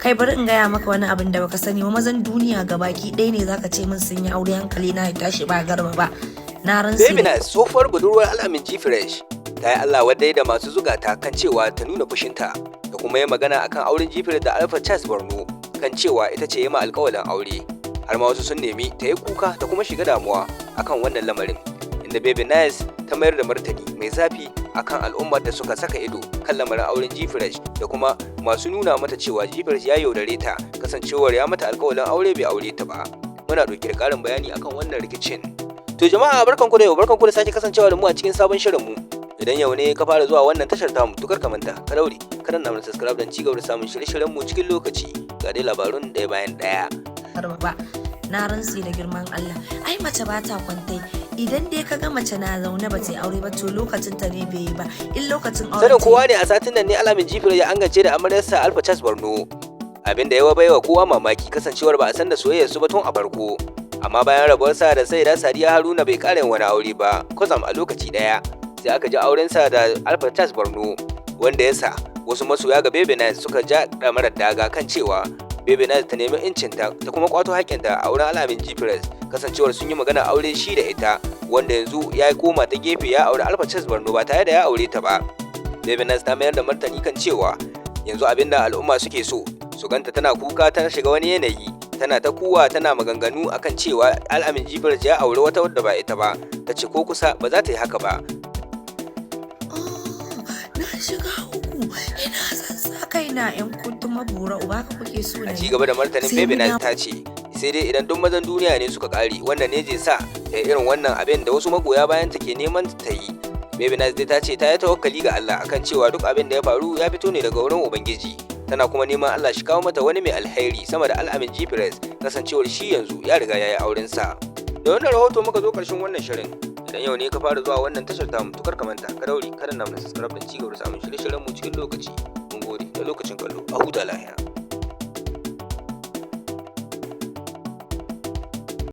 Kai bari in gaya maka wani abin da baka sani ba, mazan duniya gabaki ɗaya ne zaka ce min sun yi aure hankali na ya tashi ba garba ba. Na ran Baby na tsofar budurwar Al'amin G-Fresh ta yi Allah wadai da masu zugata kan cewa ta nuna fushinta da kuma yi magana akan auren G-Fresh da Alpha Charles Borno kan cewa ita ce yi ma alƙawalin aure. Har ma wasu sun nemi ta yi kuka ta kuma shiga damuwa akan wannan lamarin, inda Baby Nice ta mayar da martani mai zafi akan al'ummar da suka saka ido kan lamarin auren G-Fresh da kuma masu nuna mata cewa G-Fresh ya yaudare ta kasancewar ya mata alƙawalin aure bai aure ta ba. Muna ɗauke da ƙarin bayani akan wannan rikicin. To jama'a barkanku da yau, barkanku da sake kasancewa da mu a cikin sabon shirin mu. Idan yau ne ka fara zuwa wannan tashar tamu, tukar ka manta ka daure ka danna mana subscribe don cigaba da samun shirye-shiryen mu cikin lokaci. Ga dai labarun ɗaya bayan ɗaya. Ba na rantsi da girman Allah, ai mace ba ta kwantai. Idan dai ka ga mace na zaune ba ta yi aure ba to lokacin ta ne bai yi ba. In lokacin aure. Sanin kowa ne a satin nan ne Al'amin G-Fresh ya angance da amaryarsa Alpha Charles Borno. Abinda ya baiwa kowa mamaki kasancewar ba a san da soyayyar su ba tun a farko. Amma bayan rabuwarsa da Sadi Haruna bai ƙara wani aure ba, kwazam a lokaci ɗaya sai aka ji aurensa da Alpha Charles Borno, wanda ya sa wasu masoya ga Baby Nice suka ja ɗamarar daga kan cewa Baby Nice ta nemi incinta ta kuma kwato haƙƙinta a wurin Al'amin G-Fresh, kasancewar sun yi magana aure shi da ita, wanda yanzu ya koma ta gefe ya aure Alpha Charles Borno ba tare da ya aure ta ba. Baby Nice ta mayar da martani kan cewa yanzu abinda al'umma suke so su ganta tana kuka ta shiga wani yanayi, tana ta kuwa tana maganganu akan cewa Al'amin G-Fresh ya aure wata wadda ba ita ba, ta ce ko kusa ba za ta yi haka ba. Na shiga uku, ina son sa kaina yan kuntuma bura uba ka kuke so na. A ci gaba da martanin Baby Nice ta ce sai dai idan duk mazan duniya ne suka ƙare, wannan ne zai sa ta yi irin wannan abin da wasu magoya bayan ta ke neman ta yi. Baby Nice dai ta ce ta yi tawakkali ga Allah akan cewa duk abin da ya faru ya fito ne daga wurin Ubangiji. Tana kuma neman Allah shi kawo mata wani mai alheri sama da Al'amin G-Fresh, kasancewar shi yanzu ya riga ya yi aurensa. Da wannan rahoto muka zo ƙarshen wannan shirin. Idan yau ne ka fara zuwa wannan tashar tamu, tukar ka manta ka daure ka danna mana subscribe don cigaba da samun shirye-shiryen mu cikin lokaci. Mun gode da lokacin kallo, a huta lafiya.